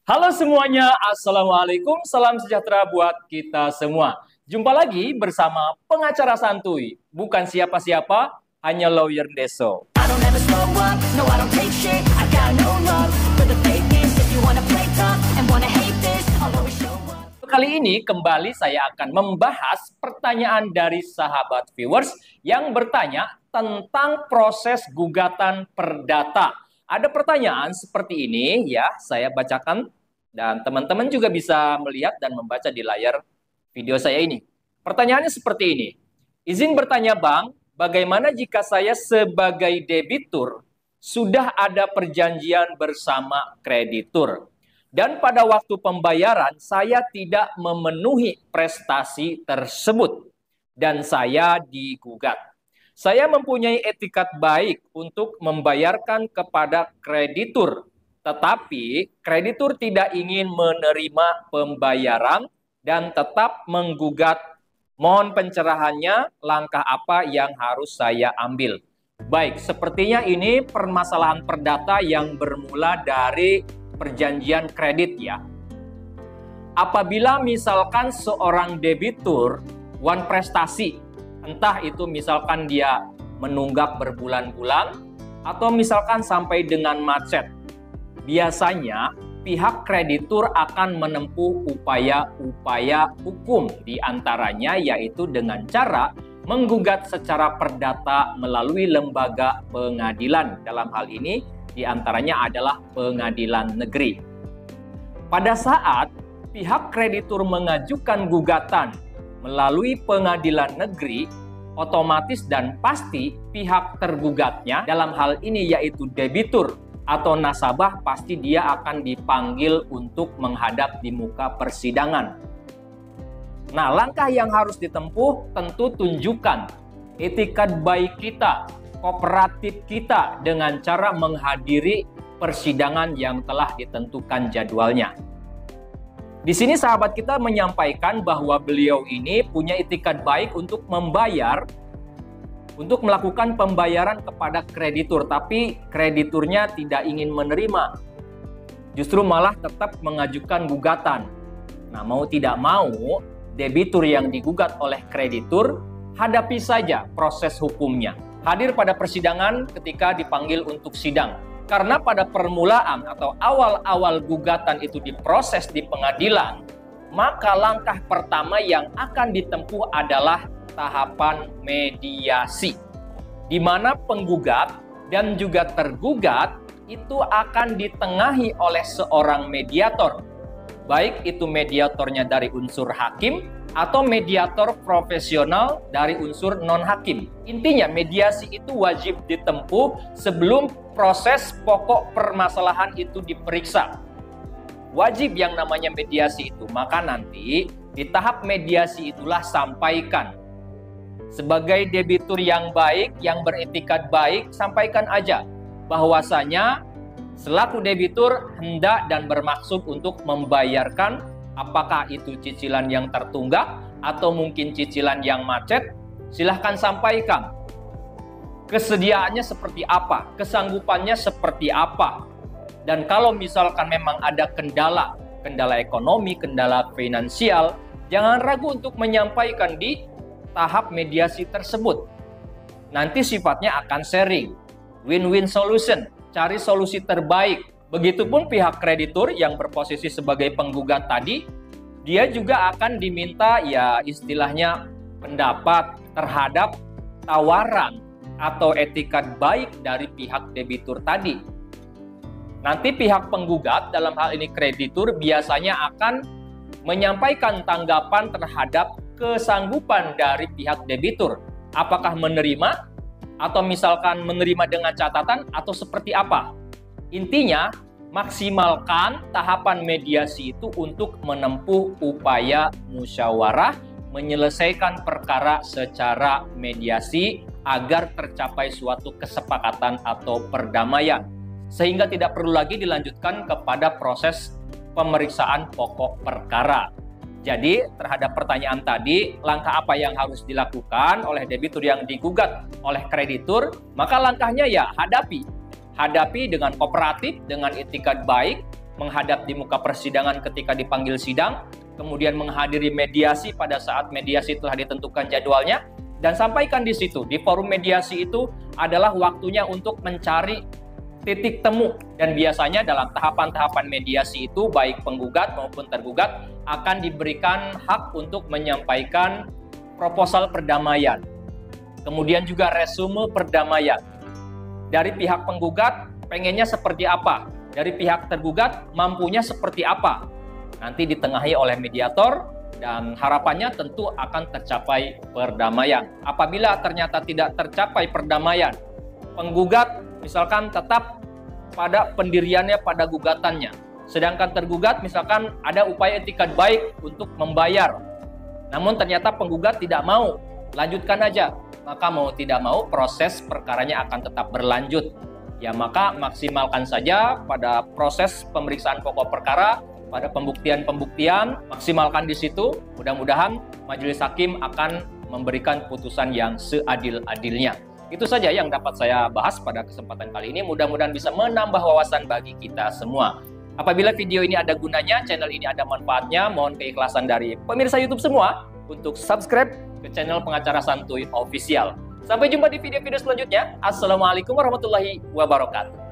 Halo semuanya, Assalamualaikum, salam sejahtera buat kita semua. Jumpa lagi bersama pengacara santuy, bukan siapa-siapa, hanya Lawyer Deso. Kali ini kembali saya akan membahas pertanyaan dari sahabat viewers yang bertanya tentang proses gugatan perdata. Ada pertanyaan seperti ini ya, saya bacakan dan teman-teman juga bisa melihat dan membaca di layar video saya ini. Pertanyaannya seperti ini. Izin bertanya Bang, bagaimana jika saya sebagai debitur sudah ada perjanjian bersama kreditur? Dan pada waktu pembayaran saya tidak memenuhi prestasi tersebut dan saya digugat. Saya mempunyai etikat baik untuk membayarkan kepada kreditur, tetapi kreditur tidak ingin menerima pembayaran dan tetap menggugat. Mohon pencerahannya, langkah apa yang harus saya ambil? Baik, sepertinya ini permasalahan perdata yang bermula dari perjanjian kredit ya. Apabila misalkan seorang debitur wan prestasi, entah itu misalkan dia menunggak berbulan-bulan atau misalkan sampai dengan macet, biasanya pihak kreditur akan menempuh upaya-upaya hukum, diantaranya yaitu dengan cara menggugat secara perdata melalui lembaga pengadilan. Dalam hal ini diantaranya adalah pengadilan negeri. Pada saat pihak kreditur mengajukan gugatan melalui pengadilan negeri, otomatis dan pasti pihak tergugatnya, dalam hal ini yaitu debitur atau nasabah, pasti dia akan dipanggil untuk menghadap di muka persidangan. Nah, langkah yang harus ditempuh tentu tunjukkan etikat baik kita, kooperatif kita dengan cara menghadiri persidangan yang telah ditentukan jadwalnya. Di sini sahabat kita menyampaikan bahwa beliau ini punya etikat baik untuk membayar, untuk melakukan pembayaran kepada kreditur, tapi krediturnya tidak ingin menerima. Justru malah tetap mengajukan gugatan. Nah, mau tidak mau, debitur yang digugat oleh kreditur, hadapi saja proses hukumnya. Hadir pada persidangan ketika dipanggil untuk sidang. Karena pada permulaan atau awal-awal gugatan itu diproses di pengadilan, maka langkah pertama yang akan ditempuh adalah tahapan mediasi, di mana penggugat dan juga tergugat itu akan ditengahi oleh seorang mediator, baik itu mediatornya dari unsur hakim atau mediator profesional dari unsur non-hakim. Intinya mediasi itu wajib ditempuh sebelum proses pokok permasalahan itu diperiksa. Wajib yang namanya mediasi itu, maka nanti di tahap mediasi itulah sampaikan. Sebagai debitur yang baik, yang beretikat baik, sampaikan aja bahwasanya selaku debitur hendak dan bermaksud untuk membayarkan, apakah itu cicilan yang tertunggak atau mungkin cicilan yang macet, silahkan sampaikan. Kesediaannya seperti apa, kesanggupannya seperti apa. Dan kalau misalkan memang ada kendala ekonomi, kendala finansial, jangan ragu untuk menyampaikan di tahap mediasi tersebut. Nanti sifatnya akan sharing, win-win solution, cari solusi terbaik. Begitupun pihak kreditur yang berposisi sebagai penggugat tadi, dia juga akan diminta ya istilahnya pendapat terhadap tawaran atau etikat baik dari pihak debitur tadi. Nanti pihak penggugat, dalam hal ini kreditur, biasanya akan menyampaikan tanggapan terhadap kesanggupan dari pihak debitur. Apakah menerima atau misalkan menerima dengan catatan atau seperti apa. Intinya, maksimalkan tahapan mediasi itu untuk menempuh upaya musyawarah, menyelesaikan perkara secara mediasi agar tercapai suatu kesepakatan atau perdamaian. Sehingga tidak perlu lagi dilanjutkan kepada proses pemeriksaan pokok perkara. Jadi terhadap pertanyaan tadi, langkah apa yang harus dilakukan oleh debitur yang digugat oleh kreditur, maka langkahnya ya hadapi dengan kooperatif, dengan etikat baik, menghadap di muka persidangan ketika dipanggil sidang, kemudian menghadiri mediasi pada saat mediasi telah ditentukan jadwalnya, dan sampaikan di situ, di forum mediasi itu adalah waktunya untuk mencari titik temu. Dan biasanya dalam tahapan-tahapan mediasi itu, baik penggugat maupun tergugat akan diberikan hak untuk menyampaikan proposal perdamaian. Kemudian juga resume perdamaian. Dari pihak penggugat pengennya seperti apa? Dari pihak tergugat mampunya seperti apa? Nanti ditengahi oleh mediator dan harapannya tentu akan tercapai perdamaian. Apabila ternyata tidak tercapai perdamaian, penggugat misalkan tetap pada pendiriannya, pada gugatannya. Sedangkan tergugat misalkan ada upaya etikat baik untuk membayar. Namun ternyata penggugat tidak mau, lanjutkan aja. Maka mau tidak mau proses perkaranya akan tetap berlanjut. Ya maka maksimalkan saja pada proses pemeriksaan pokok perkara, pada pembuktian-pembuktian, maksimalkan di situ. Mudah-mudahan majelis hakim akan memberikan putusan yang seadil-adilnya. Itu saja yang dapat saya bahas pada kesempatan kali ini. Mudah-mudahan bisa menambah wawasan bagi kita semua. Apabila video ini ada gunanya, channel ini ada manfaatnya, mohon keikhlasan dari pemirsa YouTube semua untuk subscribe ke channel Pengacara Santuy Official. Sampai jumpa di video-video selanjutnya. Assalamualaikum warahmatullahi wabarakatuh.